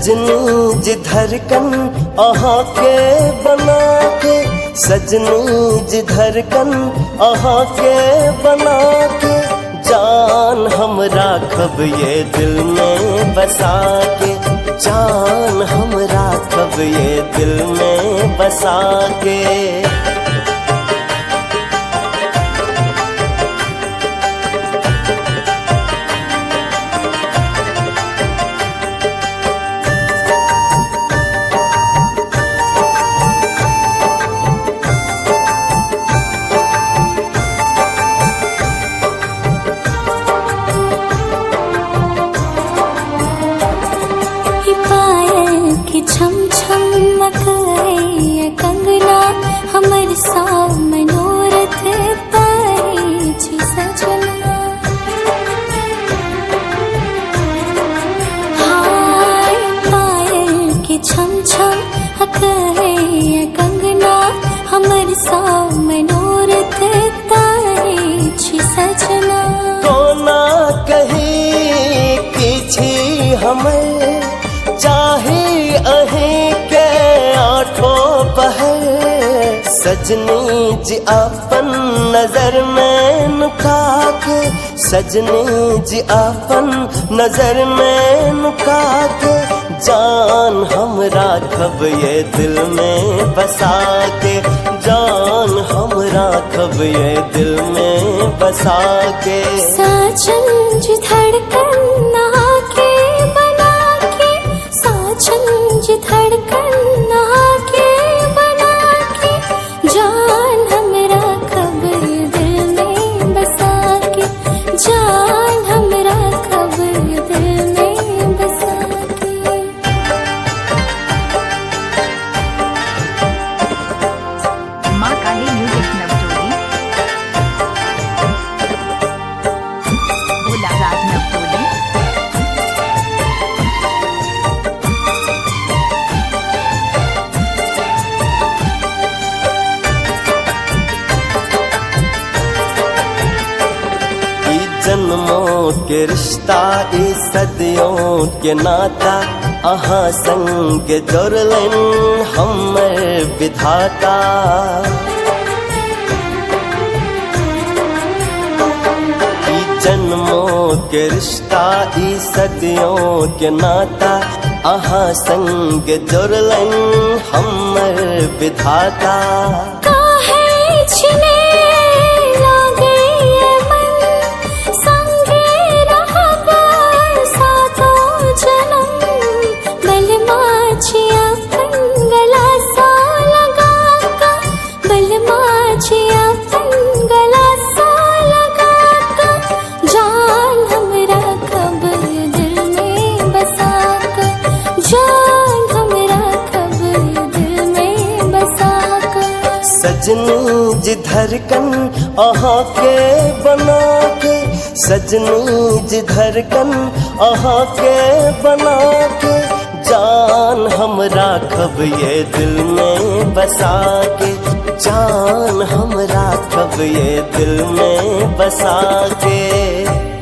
सजनी जी धड़कन अहाँ के बना के, सजनी जी धड़कन अहाँ के बना के, जान हम राखब ये दिल में बसा के, जान हम राखब ये दिल में बसा के। छम छम मकई कंगना हमर सा मनोरथ तारी छी सजना। हाय पायल के छम छम मकई कंगना हमर सा मनोरथ तारी छी सजना। तो ना कहीं किछि हमें चाहे अहीं के आठों पहर, सजनी जी अपन नजर में नुका के, सजनी जी अपन नजर में नुका के, जान हम राखब ये दिल में बसा के, जान हम राखब ये दिल में बसा के। साजन जी धड़कन नहा के बना के, साजन जी धड़कन नहा के बना के, जान हम राखब दिल में बसा के, जान हम राखब दिल में बसा के। माँ काली म्यूजिक नवटोली, भोला राज नवटोली। जन्मों के रिश्ता ई सदियों के नाता, अहाँ संग जोड़लन हमर विधाता। ई जन्मों के रिश्ता ई सदियों के नाता, अहाँ संग जोड़लन हमर विधाता। काहे छिने सजनी जी धड़कन अहाँ के बना के, सजनी जी धड़कन अहाँ के बना के, जान हम राखब ये दिल में बसा के, जान हम राखब ये दिल में बसा के।